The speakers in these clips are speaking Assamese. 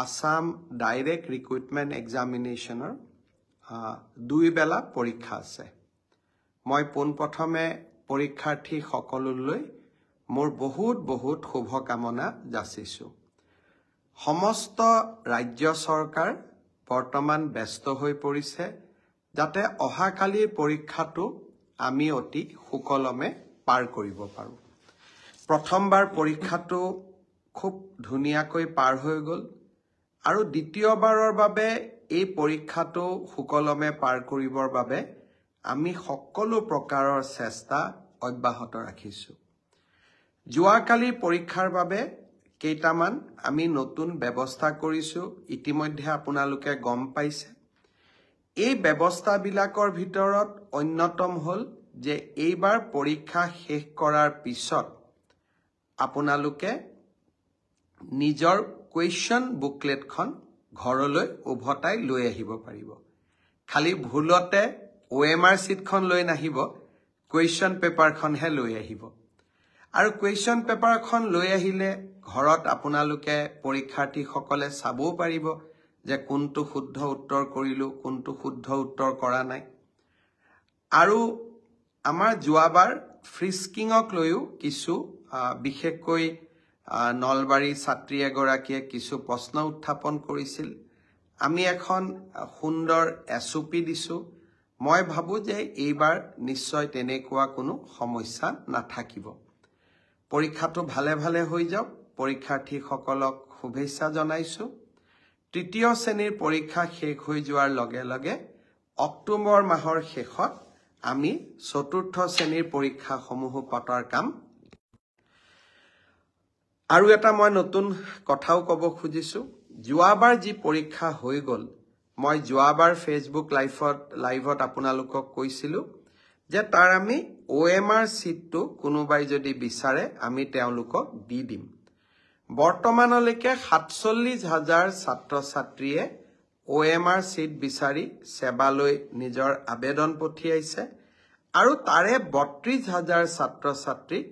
আসাম ডাইৰেক্ট ৰিক্ৰুটমেণ্ট এক্সামিনেশ্যনৰ 2 বেলা পৰীক্ষা আছে মই পোনপ্ৰথমে পৰীক্ষাৰ্থী সকললৈ মোৰ বহুত শুভকামনা যাচিছো সমস্ত ৰাজ্য চৰকাৰ বৰ্তমান ব্যস্ত হৈ পৰিছে যাতে অহাকালিৰ পৰীক্ষাটো আমি অতি সুকলমে পাৰ কৰিব পাৰো প্ৰথমবাৰ পৰীক্ষাটো খুব ধুনিয়াকৈ পাৰ হৈ গল আৰু দ্বিতীয়বাৰৰ বাবে এই পৰীক্ষাটো সুকলমে পাৰ কৰিবৰ বাবে আমি সকলো প্ৰকাৰৰ চেষ্টা অব্যাহত ৰাখিছো যোৱাকালিৰ পৰীক্ষাৰ বাবে কেইটামান আমি নতুন ব্যৱস্থা কৰিছো ইতিমধ্যে আপোনালোকে গম পাইছে এই ব্যৱস্থাবিলাকৰ ভিতৰত অন্যতম হল যে এইবাৰ পৰীক্ষা শেষ কৰাৰ পিছত আপোনালোকে নিজৰ কুৱেশ্যন বুকলেটখন ঘৰলৈ উভতাই লৈ আহিব পাৰিব খালি ভুলতে OMR শীটখন লৈ নাহিব কুৱেশ্যন পেপাৰখনহে লৈ আহিব আৰু কুৱেশ্যন পেপাৰখন লৈ আহিলে ঘৰত আপোনালোকে পৰীক্ষাৰ্থীসকলে চাবও পাৰিব যে কোনটো শুদ্ধ উত্তৰ কৰিলো কোনটো শুদ্ধ উত্তৰ কৰা নাই আৰু আমাৰ যোৱাবাৰ ফ্ৰিস্কিংক লৈও কিছু বিশেষকৈ নলবাৰী ছাত্ৰী এগৰাকীয়ে কিছু প্ৰশ্ন উত্থাপন কৰিছিল আমি এখন সুন্দৰ SOP দিছো মই ভাবো যে এইবাৰ নিশ্চয় তেনেকুৱা কোনো সমস্যা নাথাকিব পৰীক্ষাটো ভালে হৈ যাওক পৰীক্ষাৰ্থীসকলক শুভেচ্ছা জনাইছো তৃতীয় শ্ৰেণীৰ পৰীক্ষা শেষ হৈ যোৱাৰ লগে লগে অক্টোবৰ মাহৰ শেষত আমি চতুৰ্থ শ্ৰেণীৰ পৰীক্ষাসমূহ পতাৰ কাম আৰু এটা মই নতুন কথাও ক'ব খুজিছো যোৱাবাৰ যি পৰীক্ষা হৈ গল মই যোৱাবাৰ ফেসবুক লাইভত আপোনালোকক কৈছিলো যে তাৰ আমি OMR শীটটো কোনোবাই যদি বিচাৰে আমি তেওঁলোকক দি দিম বৰ্তমানলৈকে ৪৭,০০০ ছাত্ৰ-ছাত্ৰীয়ে OMR শীট বিচাৰি সেৱালৈ নিজৰ আবেদন পঠিয়াইছে আৰু তাৰে ৩২,০০০ ছাত্ৰ-ছাত্ৰীক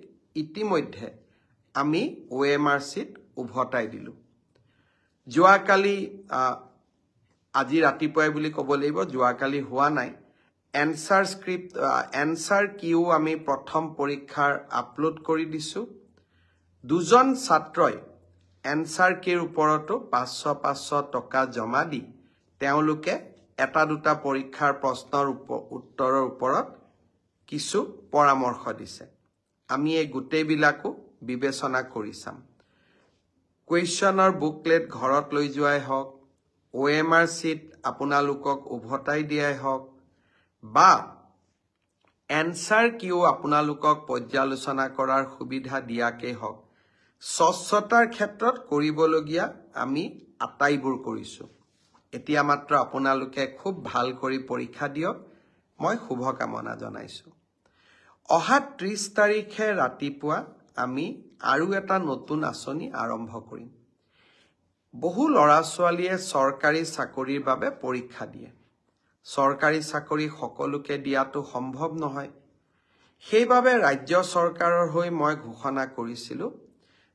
ইতিমধ্যে আমি OMR শীট উভতাই দিলো যোৱাকালি আজি ৰাতিপুৱাই বুলি ক'ব লাগিব যোৱাকালি হোৱা নাই এনসাৰ কিউ আমি প্ৰথম পৰীক্ষাৰ আপলোড কৰি দিছো দুজন ছাত্ৰই এনসাৰ কিৰ ওপৰতো ৫০০ টকা জমা দি তেওঁলোকে এটা দুটা পৰীক্ষাৰ প্ৰশ্নৰ উত্তৰৰ ওপৰত কিছু পৰামৰ্শ দিছে আমি এই গোটেইবিলাকো বিবেচনা কৰি চাম কুৱেশ্যনৰ বুকলেট ঘৰত লৈ যোৱাই হওক OMR শীট আপোনালোকক উভতাই দিয়াই হওক বা এনসাৰ কিউ আপোনালোকক পৰ্যালোচনা কৰাৰ সুবিধা দিয়াকে হওক স্বচ্ছতাৰ ক্ষেত্ৰত কৰিবলগীয়া আমি আটাইবোৰ কৰিছো এতিয়া মাত্ৰ আপোনালোকে খুব ভাল কৰি পৰীক্ষা দিয়ক মই শুভকামনা জনাইছো অহা ৩০ তাৰিখে ৰাতিপুৱা আমি আৰু এটা নতুন আঁচনি আৰম্ভ কৰিম বহু লৰা ছোৱালীয়ে চৰকাৰী চাকৰিৰ বাবে পৰীক্ষা দিয়ে চৰকাৰী চাকৰি সকলোকে দিয়াটো সম্ভৱ নহয় সেইবাবে ৰাজ্য চৰকাৰৰ হৈ মই ঘোষণা কৰিছিলো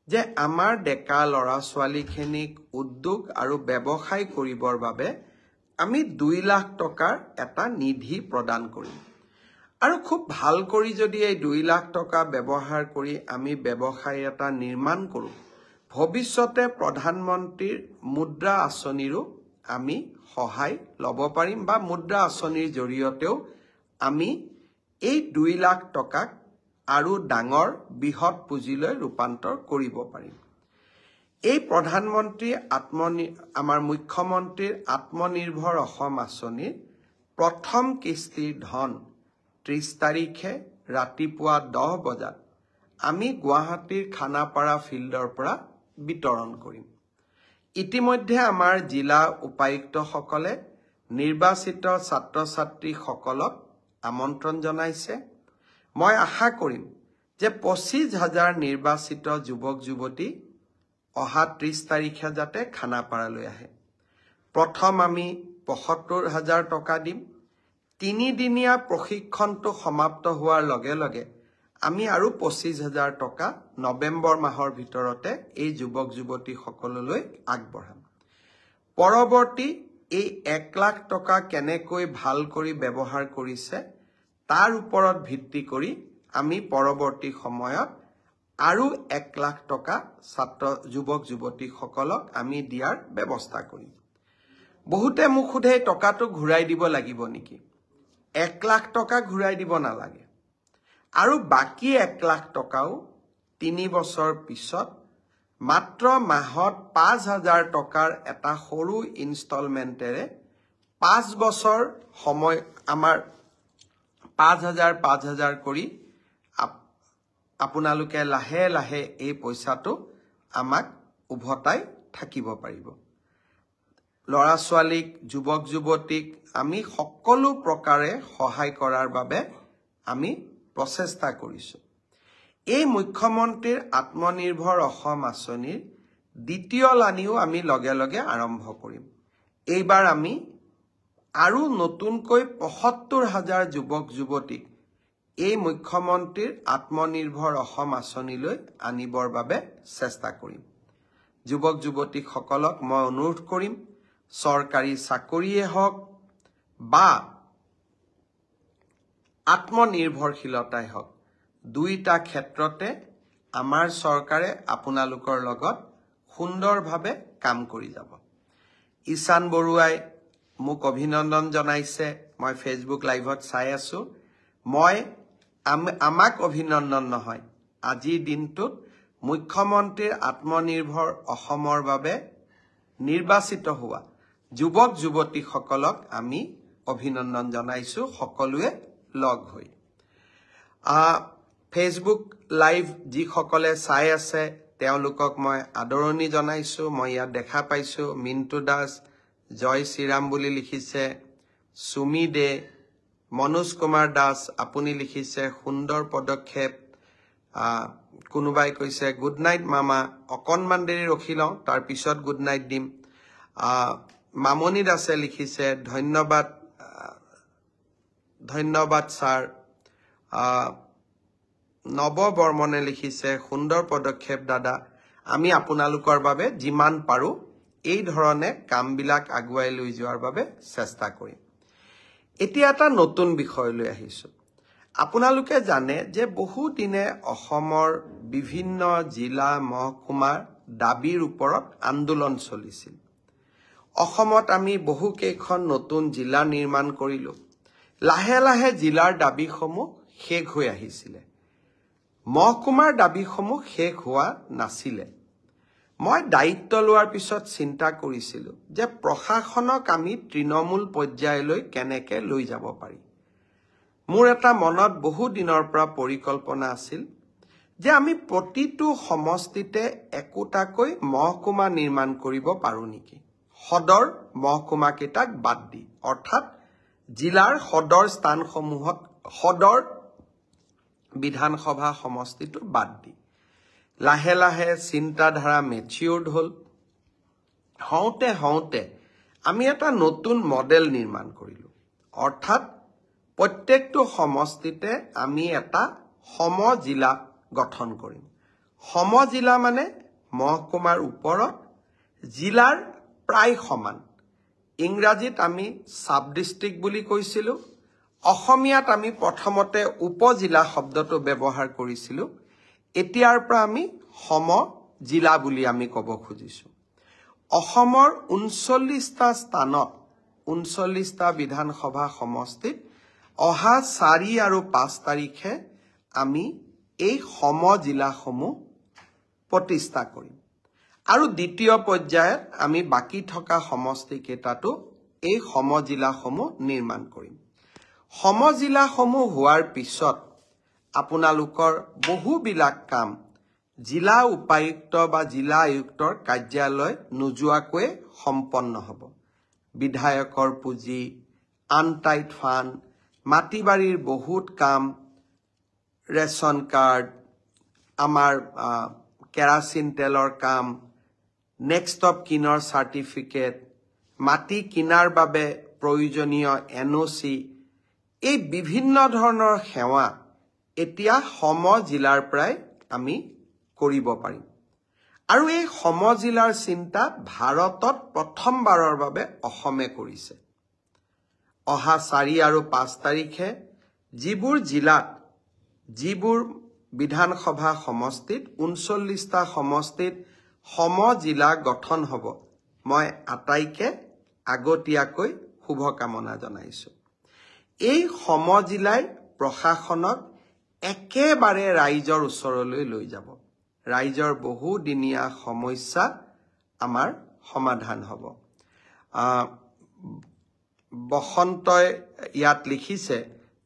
যে আমাৰ ডেকা লৰা ছোৱালীখিনিক উদ্যোগ আৰু ব্যৱসায় কৰিবৰ বাবে আমি ২ লাখ টকাৰ এটা নিধি প্ৰদান কৰিম আৰু খুব ভাল কৰি যদি এই ২ লাখ টকা ব্যৱহাৰ কৰি আমি ব্যৱসায় এটা নিৰ্মাণ কৰো ভৱিষ্যতে প্ৰধানমন্ত্ৰীৰ মুদ্ৰা আঁচনিৰো আমি সহায় লব পাৰিম বা মুদ্ৰা আঁচনিৰ জৰিয়তেও আমি এই ২ লাখ টকাক আৰু ডাঙৰ বৃহৎ পুঁজিলৈ ৰূপান্তৰ কৰিব পাৰিম এই প্ৰধানমন্ত্ৰী আমাৰ মুখ্যমন্ত্ৰীৰ আত্মনিৰ্ভৰ অসম আঁচনিৰ প্ৰথম কিস্তিৰ ধন ৩০ তাৰিখে ৰাতিপুৱা ১০ বজাত আমি গুৱাহাটীৰ খানাপাৰা ফিল্ডৰ পৰা বিতৰণ কৰিম ইতিমধ্যে আমাৰ জিলা উপায়ুক্তসকলে নিৰ্বাচিত ছাত্ৰ-ছাত্ৰীসকলক আমন্ত্ৰণ জনাইছে মই আশা কৰিম যে ২৫,০০০ নিৰ্বাচিত যুৱক যুৱতী অহা ৩০ তাৰিখে যাতে খানাপাৰালৈ আহে প্ৰথম আমি ৭৫,০০০ টকা দিম ৩ দিনীয়া প্ৰশিক্ষণটো সমাপ্ত হোৱাৰ লগে লগে আমি আৰু ২৫,০০০ টকা নৱেম্বৰ মাহৰ ভিতৰতে এই যুৱক যুৱতী সকললৈ আগবঢ়াম পৰৱৰ্তী এই 1 লাখ টকা কেনেকৈ ভাল কৰি ব্যৱহাৰ কৰিছে তাৰ ওপৰত ভিত্তি কৰি আমি পৰৱৰ্তী সময়ত আৰু 1 লাখ টকা ছাত্ৰ যুৱক যুৱতীসকলক আমি দিয়াৰ ব্যৱস্থা কৰিম। বহুতে মোক সোধে টকাটো ঘূৰাই দিব লাগিব নেকি? 1 লাখ টকা ঘূৰাই দিব নালাগে। আৰু বাকি 1 লাখ টকাও 3 বছৰ পিছত মাত্ৰ মাহত 5,000 টকাৰ এটা সৰু ইনষ্টলমেন্টেৰে 5 বছৰ সময় আমাৰ 5,000 কৰি আপোনালোকে লাহে লাহে এই পইচাটো আমাক উভতাই থাকিব পাৰিব। ল'ৰা ছোৱালীক যুৱক যুৱতীক আমি সকলো প্ৰকাৰে সহায় কৰাৰ বাবে আমি প্ৰচেষ্টা কৰিছো। এই মুখ্যমন্ত্ৰীৰ আত্মনিৰ্ভৰ অসম আঁচনিৰ দ্বিতীয় লানিও আমি লগে লগে আৰম্ভ কৰিম। এইবাৰ আমি আৰু নতুনকৈ ৭৫,000 যুৱক যুৱতীক এই মুখ্যমন্ত্ৰীৰ আত্মনিৰ্ভৰ অসম আঁচনিলৈ আনিবৰ বাবে চেষ্টা কৰিম। যুৱক যুৱতীসকলক মই অনুৰোধ কৰিম, চৰকাৰী চাকৰিয়ে হওক বা আত্মনিৰ্ভৰশীলতাই হওক, দুইটা ক্ষেত্ৰতে আমাৰ চৰকাৰে আপোনালোকৰ লগত সুন্দৰভাৱে কাম কৰি যাব। ঈশান বৰুৱাই মোক অভিনন্দন জনাইছে, মই ফেচবুক লাইভত চাই আছো। আমাক অভিনন্দন নহয়, আজিৰ দিনটোত মুখ্যমন্ত্ৰীৰ আত্মনিৰ্ভৰ অসমৰ বাবে নিৰ্বাচিত হোৱা যুৱক যুৱতীসকলক আমি অভিনন্দন জনাইছো সকলোৱে লগ হৈ। ফেচবুক লাইভ যিসকলে চাই আছে তেওঁলোকক মই আদৰণি জনাইছো। মই ইয়াত দেখা পাইছো মিণ্টু দাস, জয় শ্ৰীৰাম বুলি লিখিছে, সুমি দে, মনোজ কুমাৰ দাস আপুনি লিখিছে সুন্দৰ পদক্ষেপ। কোনোবাই কৈছে গুড নাইট মামা, অকণমান দেৰি ৰখি লওঁ তাৰ পিছত গুড নাইট দিম। মামনি দাসে লিখিছে ধন্যবাদ ছাৰ। নৱ বৰ্মনে লিখিছে সুন্দৰ পদক্ষেপ দাদা, আমি আপোনালোকৰ বাবে যিমান পাৰো এই ধৰণে কামবিলাক আগুৱাই লৈ যোৱাৰ বাবে চেষ্টা কৰিম। এতিয়া এটা নতুন বিষয় লৈ আহিছো। আপোনালোকে জানে যে বহু দিনে অসমৰ বিভিন্ন জিলা মহকুমাৰ দাবীৰ ওপৰত আন্দোলন চলিছিল। অসমত আমি বহু কেইখন নতুন জিলা নিৰ্মাণ কৰিলো। লাহে লাহে জিলাৰ দাবীসমূহ শেষ হৈ আহিছিলে, মহকুমাৰ দাবীসমূহ শেষ হোৱা নাছিলে। মই দায়িত্ব লোৱাৰ পিছত চিন্তা কৰিছিলো যে প্ৰশাসনক আমি তৃণমূল পৰ্যায়লৈ কেনেকে লৈ যাব পাৰি। মোৰ এটা মনত বহু দিনৰ পৰা পৰিকল্পনা আছিল যে আমি প্ৰতিটো সমষ্টিতে একোটাকৈ মহকুমা নিৰ্মাণ কৰিব পাৰো নেকি, সদৰ মহকুমা কেইটাক বাদ দি, অৰ্থাৎ জিলাৰ সদৰ স্থানসমূহত সদৰ বিধানসভা সমষ্টিটো বাদ দি। লাহে লাহে চিন্তাধাৰা মেচিউৰ্ড হ'ল। হওঁতে আমি এটা নতুন মডেল নিৰ্মাণ কৰিলো, অৰ্থাৎ প্ৰত্যেকটো সমষ্টিতে আমি এটা সমজিলা গঠন কৰিম। সমজিলা মানে মহকুমাৰ ওপৰত জিলাৰ প্ৰায় সমান। ইংৰাজীত আমি সাব ডিষ্ট্ৰিক্ট বুলি কৈছিলো, অসমীয়াত আমি প্ৰথমতে উপজিলা শব্দটো ব্যৱহাৰ কৰিছিলো। এতিয়াৰ পৰা আমি সমজিলা বুলি আমি ক'ব খুজিছো। অসমৰ 39টা স্থানত 39টা বিধানসভা সমষ্টিত অহা 4 আৰু 5 তাৰিখে আমি এই সমজিলাসমূহ প্ৰতিষ্ঠা কৰিম। আৰু দ্বিতীয় পৰ্যায়ত আমি বাকি থকা সমষ্টি কেইটাতো এই সমজিলাসমূহ নিৰ্মাণ কৰিম। সমজিলাসমূহ হোৱাৰ পিছত আপোনালোকৰ বহুবিলাক কাম জিলা উপায়ুক্ত বা জিলা আয়ুক্তৰ কাৰ্যালয় নোযোৱাকৈ সম্পন্ন হ'ব। বিধায়কৰ পুঁজি, আনটাইড ফাণ্ড, মাটি বাৰীৰ বহুত কাম, ৰেচন কাৰ্ড, আমাৰ কেৰাচিন তেলৰ কাম, নেক্সট অফ কিনৰ চাৰ্টিফিকেট, মাটি কিনাৰ বাবে প্ৰয়োজনীয় NOC, এই বিভিন্ন ধৰণৰ সেৱা এতিয়া সমজিলাৰ পৰাই আমি কৰিব পাৰিম। আৰু এই সমজিলাৰ চিন্তা ভাৰতত প্ৰথমবাৰৰ বাবে অসমে কৰিছে। অহা 4 আৰু 5 তাৰিখে যিবোৰ জিলাত যিবোৰ বিধানসভা সমষ্টিত 39টা সমষ্টিত সমজিলা গঠন হ'ব, মই আটাইকে আগতীয়াকৈ শুভকামনা জনাইছো। এই সমজিলাই প্ৰশাসনক একেবাৰে ৰাইজৰ ওচৰলৈ লৈ যাব। ৰাইজৰ বহুদিনীয়া সমস্যা আমাৰ সমাধান হ'ব। বসন্তই ইয়াত লিখিছে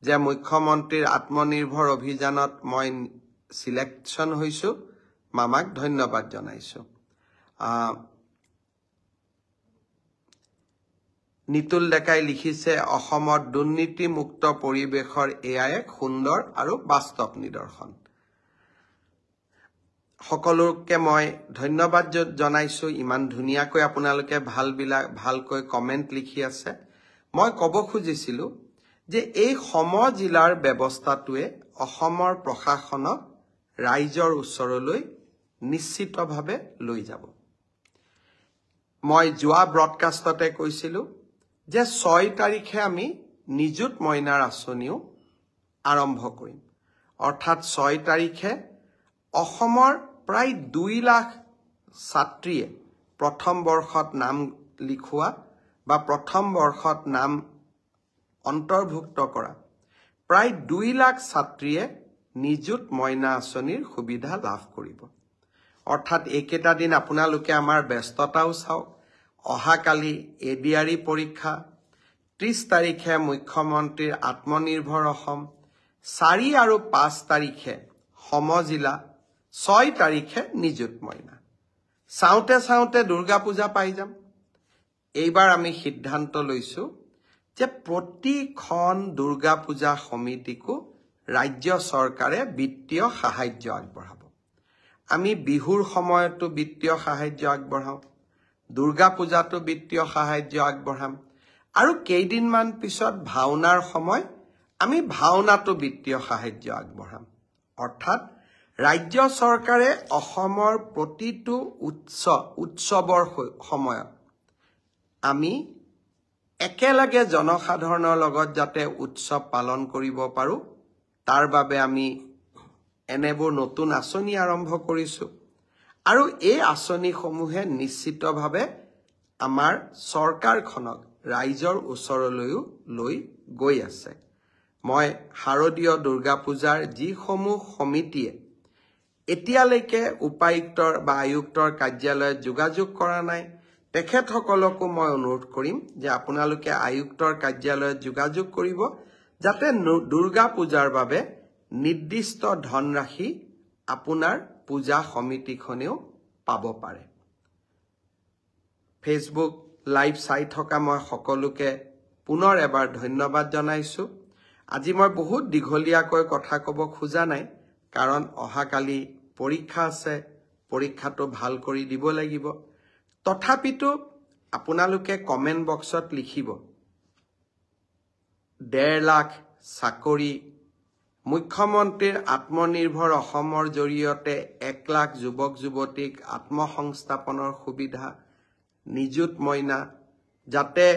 যে মুখ্যমন্ত্ৰীৰ আত্মনিৰ্ভৰ অভিযানত মই সিলেকশ্যন হৈছো, মামাক ধন্যবাদ জনাইছো। নিতুল ডেকাই লিখিছে অসমত দুৰ্নীতিমুক্ত পৰিৱেশৰ এয়া এক সুন্দৰ আৰু বাস্তৱ নিদৰ্শন। সকলোকে মই ধন্যবাদ জনাইছো, ইমান ধুনীয়াকৈ আপোনালোকে ভালকৈ কমেন্ট লিখি আছে। মই ক'ব খুজিছিলো যে এই সমজিলাৰ ব্যৱস্থাটোৱে অসমৰ প্ৰশাসনক ৰাইজৰ ওচৰলৈ নিশ্চিতভাৱে লৈ যাব। মই যোৱা ব্ৰডকাষ্টতে কৈছিলো যে 6 তাৰিখে আমি নিযুত মইনাৰ আঁচনিও আৰম্ভ কৰিম। অৰ্থাৎ 6 তাৰিখে অসমৰ প্ৰায় 2 লাখ ছাত্ৰীয়ে প্ৰথম বৰ্ষত নাম লিখোৱা বা প্ৰথম বৰ্ষত নাম অন্তৰ্ভুক্ত কৰা প্ৰায় 2 লাখ ছাত্ৰীয়ে নিযুত মইনা আঁচনিৰ সুবিধা লাভ কৰিব। অৰ্থাৎ এইকেইটা দিন আপোনালোকে আমাৰ ব্যস্ততাও চাওক। অহাকালি এডিআৰই পৰীক্ষা, 30 তাৰিখে মুখ্যমন্ত্ৰীৰ আত্মনিৰ্ভৰ অসম, 4 আৰু 5 তাৰিখে সমজিলা, 6 তাৰিখে নিযুত মইনা। চাওঁতে চাওঁতে দুৰ্গা পূজা পাই যাম। এইবাৰ আমি সিদ্ধান্ত লৈছো যে প্ৰতিখন দুৰ্গা পূজা সমিতিকো ৰাজ্য চৰকাৰে বিত্তীয় সাহায্য আগবঢ়াব। আমি বিহুৰ সময়তো বিত্তীয় সাহায্য আগবঢ়াওঁ, দুৰ্গা পূজাতো বিত্তীয় সাহায্য আগবঢ়াম, আৰু কেইদিনমান পিছত ভাওনাৰ সময় আমি ভাওনাতো বিত্তীয় সাহায্য আগবঢ়াম। অৰ্থাৎ ৰাজ্য চৰকাৰে অসমৰ প্ৰতিটো উৎসৱৰ সময়ত আমি একেলগে জনসাধাৰণৰ লগত যাতে উৎসৱ পালন কৰিব পাৰো, তাৰ বাবে আমি এনেবোৰ নতুন আঁচনি আৰম্ভ কৰিছো। আৰু এই আঁচনিসমূহে নিশ্চিতভাৱে আমাৰ চৰকাৰখনক ৰাইজৰ ওচৰলৈও লৈ গৈ আছে। মই শাৰদীয় দুৰ্গা পূজাৰ যিসমূহ সমিতিয়ে এতিয়ালৈকে উপায়ুক্তৰ বা আয়ুক্তৰ কাৰ্যালয়ত যোগাযোগ কৰা নাই, তেখেতসকলকো মই অনুৰোধ কৰিম যে আপোনালোকে আয়ুক্তৰ কাৰ্যালয়ত যোগাযোগ কৰিব, যাতে দুৰ্গা পূজাৰ বাবে নিৰ্দিষ্ট ধনৰাশি আপোনাৰ পূজা সমিতিখনেও পাব পাৰে। ফেচবুক লাইভ চাই থকা মই সকলোকে পুনৰ এবাৰ ধন্যবাদ জনাইছো। আজি মই বহুত দীঘলীয়াকৈ কথা ক'ব খোজা নাই, কাৰণ অহাকালি পৰীক্ষা আছে, পৰীক্ষাটো ভাল কৰি দিব লাগিব। তথাপিতো আপোনালোকে কমেন্ট বক্সত লিখিব 1.5 লাখ চাকৰি, মুখ্যমন্ত্ৰীৰ আত্মনিৰ্ভৰ অসমৰ জৰিয়তে 1 লাখ যুৱক যুৱতীক আত্মসংস্থাপনৰ সুবিধা, নিযুত মইনা, যাতে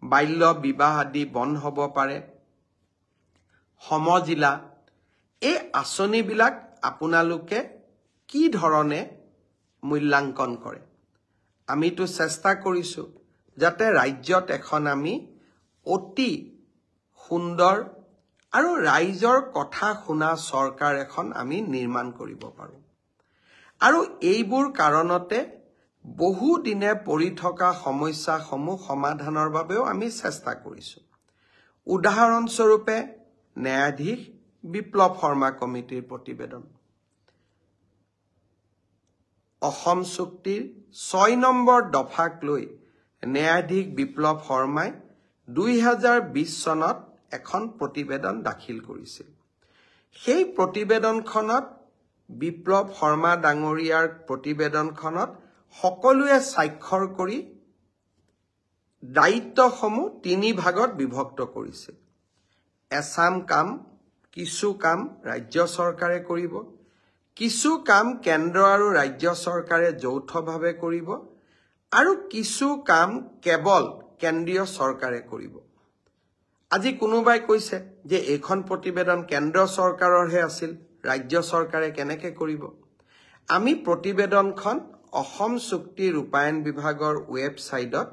বাল্য বিবাহ আদি বন্ধ হ'ব পাৰে, সমজিলা। এই আঁচনিবিলাক আপোনালোকে কি ধৰণে মূল্যাংকন কৰে? আমিতো চেষ্টা কৰিছো যাতে ৰাজ্যত এখন আমি অতি সুন্দৰ আৰু ৰাইজৰ কথা শুনা চৰকাৰ এখন আমি নিৰ্মাণ কৰিব পাৰো। আৰু এইবোৰ কাৰণতে বহুদিনে পৰি থকা সমস্যাসমূহ সমাধানৰ বাবেও আমি চেষ্টা কৰিছো। উদাহৰণস্বৰূপে ন্যায়াধীশ বিপ্লৱ শৰ্মা কমিটিৰ প্ৰতিবেদন, অসম চুক্তিৰ 6 নম্বৰ দফাক লৈ ন্যায়াধীশ বিপ্লৱ শৰ্মাই 2020 চনত এখন প্ৰতিবেদন দাখিল কৰিছিল। সেই প্ৰতিবেদনখনত বিপ্লৱ শৰ্মা ডাঙৰীয়াৰ প্ৰতিবেদনখনত সকলোৱে স্বাক্ষৰ কৰি দায়িত্বসমূহ 3 ভাগত বিভক্ত কৰিছিল। এছাম কাম, কিছু কাম ৰাজ্য চৰকাৰে কৰিব, কিছু কাম কেন্দ্ৰ আৰু ৰাজ্য চৰকাৰে যৌথভাৱে কৰিব আৰু কিছু কাম কেৱল কেন্দ্ৰীয় চৰকাৰে কৰিব আজি কোনোবাই কৈছে যে এইখন প্ৰতিবেদন কেন্দ্ৰ চৰকাৰৰহে আছিল ৰাজ্য চৰকাৰে কেনেকৈ কৰিব আমি প্ৰতিবেদনখন অসম চুক্তি ৰূপায়ণ বিভাগৰ ৱেবছাইটত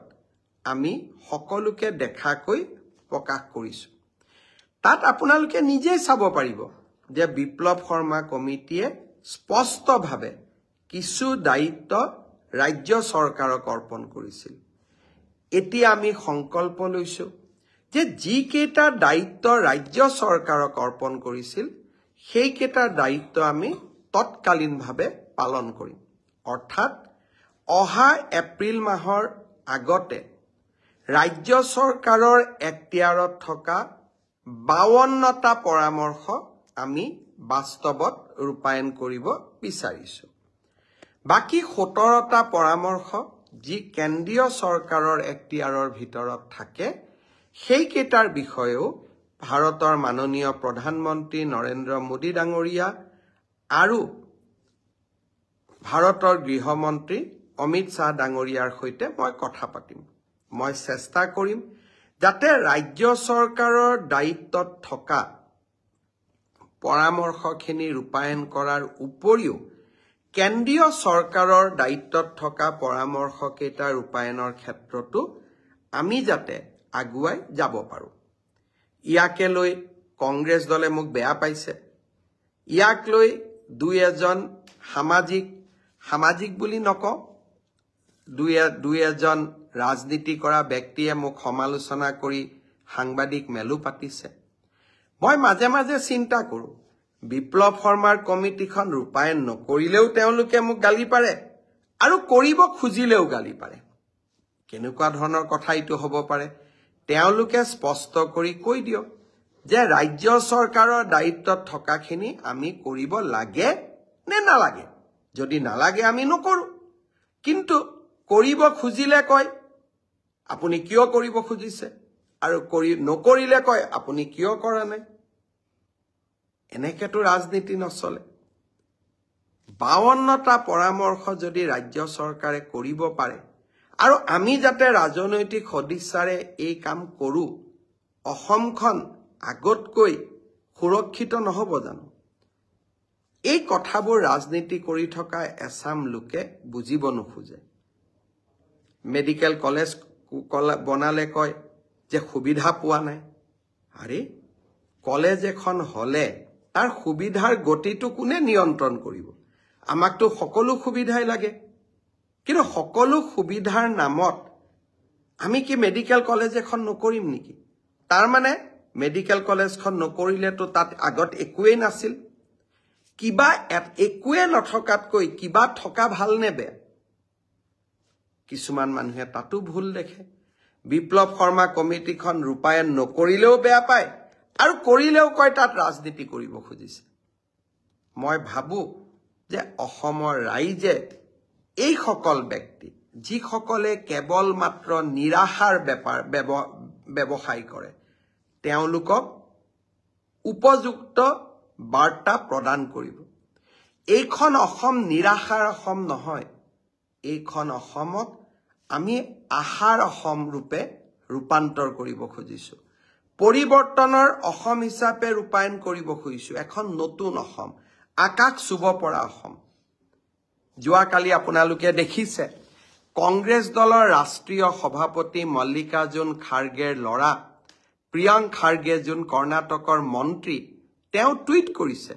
আমি সকলোকে দেখাকৈ প্ৰকাশ কৰিছো তাত আপোনালোকে নিজেই চাব পাৰিব যে বিপ্লৱ শৰ্মা কমিটিয়ে স্পষ্টভাৱে কিছু দায়িত্ব ৰাজ্য চৰকাৰক অৰ্পণ কৰিছিল এতিয়া আমি সংকল্প লৈছো যে যি কেইটা দায়িত্ব ৰাজ্য চৰকাৰক অৰ্পণ কৰিছিল সেই কেইটা দায়িত্ব আমি তৎকালীনভাৱে পালন কৰিম অৰ্থাৎ অহা এপ্ৰিল মাহৰ আগতে ৰাজ্য চৰকাৰৰ এখতিয়াৰত থকা 52টা পৰামৰ্শ আমি বাস্তৱত ৰূপায়ণ কৰিব বিচাৰিছো বাকি 17টা পৰামৰ্শ যি কেন্দ্ৰীয় চৰকাৰৰ এখতিয়াৰৰ ভিতৰত থাকে সেই কেইটাৰ বিষয়েও ভাৰতৰ মাননীয় প্ৰধানমন্ত্ৰী নৰেন্দ্ৰ মোদী ডাঙৰীয়া আৰু ভাৰতৰ গৃহমন্ত্ৰী অমিত শাহ ডাঙৰীয়াৰ সৈতে মই কথা পাতিম মই চেষ্টা কৰিম যাতে ৰাজ্য চৰকাৰৰ দায়িত্বত থকা পৰামৰ্শখিনি ৰূপায়ণ কৰাৰ উপৰিও কেন্দ্ৰীয় চৰকাৰৰ দায়িত্বত থকা পৰামৰ্শ কেইটা ৰূপায়ণৰ ক্ষেত্ৰতো আমি যাতে আগুৱাই যাব পাৰো ইয়াকে লৈ কংগ্ৰেছ দলে মোক বেয়া পাইছে ইয়াক লৈ দুই এজন সামাজিক বুলি নকওঁ দুই এজন ৰাজনীতি কৰা ব্যক্তিয়ে মোক সমালোচনা কৰি সাংবাদিক মেলু পাতিছে মই মাজে মাজে চিন্তা কৰো বিপ্লৱ শৰ্মাৰ কমিটিখন ৰূপায়ণ নকৰিলেও তেওঁলোকে মোক গালি পাৰে আৰু কৰিব খুজিলেও গালি পাৰে কেনেকুৱা ধৰণৰ কথা এইটো হ'ব পাৰে তেওঁলোকে স্পষ্ট কৰি কৈ দিয়ক যে ৰাজ্য চৰকাৰৰ দায়িত্বত থকাখিনি আমি কৰিব লাগে নে নালাগে যদি নালাগে আমি নকৰো কিন্তু কৰিব খুজিলে কয় আপুনি কিয় কৰিব খুজিছে আৰু নকৰিলে কয় আপুনি কিয় কৰা নাই এনেকেতো ৰাজনীতি নচলে 52টা পৰামৰ্শ যদি ৰাজ্য চৰকাৰে কৰিব পাৰে আৰু আমি যাতে ৰাজনৈতিক সদিচ্ছাৰে এই কাম কৰো অসমখন আগতকৈ সুৰক্ষিত নহব জানো এই কথাবোৰ ৰাজনীতি কৰি থকা এছাম লোকে বুজিব নোখোজে মেডিকেল কলেজ বনালে কয় যে সুবিধা পোৱা নাই আৰে কলেজ এখন হলে তাৰ সুবিধাৰ গতিটো কোনে নিয়ন্ত্ৰণ কৰিব আমাকতো সকলো সুবিধাই লাগে কিন্তু সকলো সুবিধাৰ নামত আমি কি মেডিকেল কলেজ এখন নকৰিম নেকি তাৰ মানে মেডিকেল কলেজখন নকৰিলেতো তাত আগত একোৱেই নাছিল কিবা একোৱে নথকাতকৈ কিবা থকা ভাল নে বেয়া কিছুমান মানুহে তাতো ভুল দেখে বিপ্লৱ শৰ্মা কমিটিখন ৰূপায়ণ নকৰিলেও বেয়া পায় আৰু কৰিলেও কয় তাত ৰাজনীতি কৰিব খুজিছে মই ভাবো যে অসমৰ ৰাইজে এই সকল ব্যক্তি যিসকলে কেৱল মাত্ৰ নিৰাশাৰ ব্যৱসায় কৰে তেওঁলোকক উপযুক্ত বাৰ্তা প্ৰদান কৰিব এইখন অসম নিৰাশাৰ অসম নহয় এইখন অসমক আমি আশাৰ অসম ৰূপে ৰূপান্তৰ কৰিব খুজিছো পৰিৱৰ্তনৰ অসম হিচাপে ৰূপায়ণ কৰিব খুজিছো এখন নতুন অসম আকাশ চুব পৰা অসম যোৱাকালি আপোনালোকে দেখিছে কংগ্ৰেছ দলৰ ৰাষ্ট্ৰীয় সভাপতি মল্লিকাৰ্জুন খাৰ্গেৰ ল'ৰা প্ৰিয়ংক খাৰ্গে যোন কৰ্ণাটকৰ মন্ত্ৰী তেওঁ টুইট কৰিছে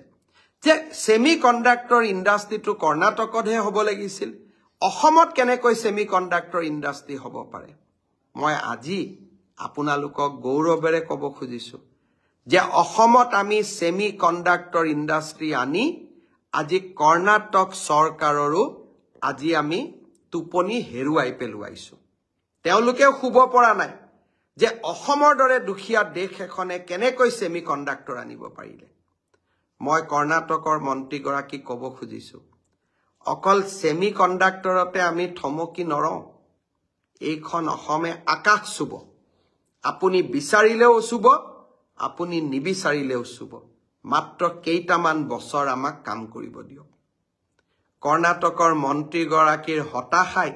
যে সেমি কণ্ডাক্টৰ ইণ্ডাষ্ট্ৰিটো কৰ্ণাটকতহে হ'ব লাগিছিল অসমত কেনেকৈ সেমি কণ্ডাক্টৰ ইণ্ডাষ্ট্ৰি হ'ব পাৰে মই আজি আপোনালোকক গৌৰৱেৰে ক'ব খুজিছো যে অসমত আমি সেমি কণ্ডাক্টৰ ইণ্ডাষ্ট্ৰি আনি আজি কৰ্ণাটক চৰকাৰৰো আজি আমি টোপনি হেৰুৱাই পেলোৱাইছো তেওঁলোকে শুব পৰা নাই যে অসমৰ দৰে দুখীয়া দেশ এখনে কেনেকৈ সেমি কণ্ডাক্টৰ আনিব পাৰিলে মই কৰ্ণাটকৰ মন্ত্ৰীগৰাকীক ক'ব খুজিছো অকল সেমি কণ্ডাক্টৰতে আমি থমকি নৰওঁ এইখন অসমে আকাশ চুব আপুনি বিচাৰিলেও চুব আপুনি নিবিচাৰিলেও চুব মাত্ৰ কেইটামান বছৰ আমাক কাম কৰিব দিয়ক কৰ্ণাটকৰ মন্ত্ৰীগৰাকীৰ হতাশাই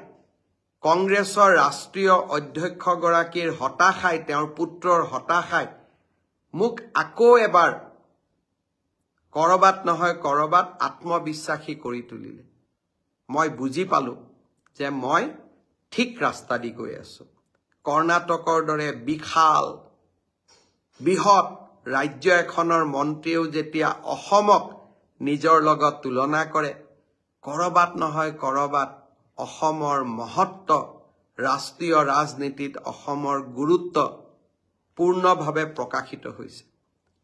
কংগ্ৰেছৰ ৰাষ্ট্ৰীয় অধ্যক্ষগৰাকীৰ হতাশাই তেওঁৰ পুত্ৰৰ হতাশাই মোক আকৌ এবাৰ কৰবাত নহয় কৰবাত আত্মবিশ্বাসী কৰি তুলিলে মই বুজি পালো যে মই ঠিক ৰাস্তা দি গৈ আছো কৰ্ণাটকৰ দৰে বিশাল বৃহৎ ৰাজ্য এখনৰ মন্ত্ৰীও যেতিয়া অসমক নিজৰ লগত তুলনা কৰে কৰবাত নহয় কৰবাত অসমৰ মহত্ব ৰাষ্ট্ৰীয় ৰাজনীতিত অসমৰ গুৰুত্ব পূৰ্ণভাৱে প্ৰকাশিত হৈছে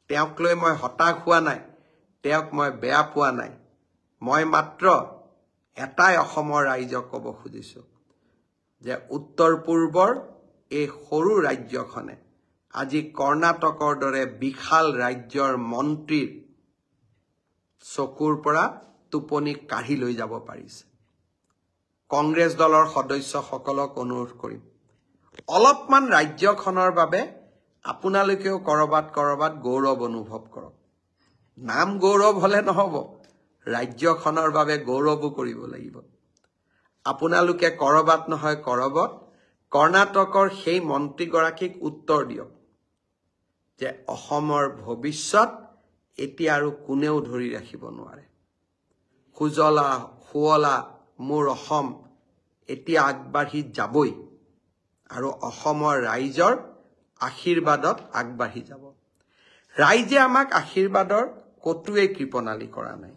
তেওঁক লৈ মই হতাশ হোৱা নাই তেওঁক মই বেয়া পোৱা নাই মই মাত্ৰ এটাই অসমৰ ৰাইজক ক'ব খুজিছো যে উত্তৰ পূৰ্বৰ এই সৰু ৰাজ্যখনে আজি কৰ্ণাটকৰ দৰে বিশাল ৰাজ্যৰ মন্ত্ৰীৰ চকুৰ পৰা টোপনি কাঢ়ি লৈ যাব পাৰিছে কংগ্ৰেছ দলৰ সদস্যসকলক অনুৰোধ কৰিম অলপমান ৰাজ্যখনৰ বাবে আপোনালোকেও কৰবাত গৌৰৱ অনুভৱ কৰক নাম গৌৰৱ হলে নহব ৰাজ্যখনৰ বাবে গৌৰৱো কৰিব লাগিব আপোনালোকে কৰবাত নহয় কৰবাত কৰ্ণাটকৰ সেই মন্ত্ৰীগৰাকীক উত্তৰ দিয়ক যে অসমৰ ভৱিষ্যত এতিয়া আৰু কোনেও ধৰি ৰাখিব নোৱাৰে খুজলা শুৱলা মোৰ অসম এতিয়া আগবাঢ়ি যাবই আৰু অসমৰ ৰাইজৰ আশীৰ্বাদত আগবাঢ়ি যাব ৰাইজে আমাক আশীৰ্বাদৰ কতোৱে কৃপণালী কৰা নাই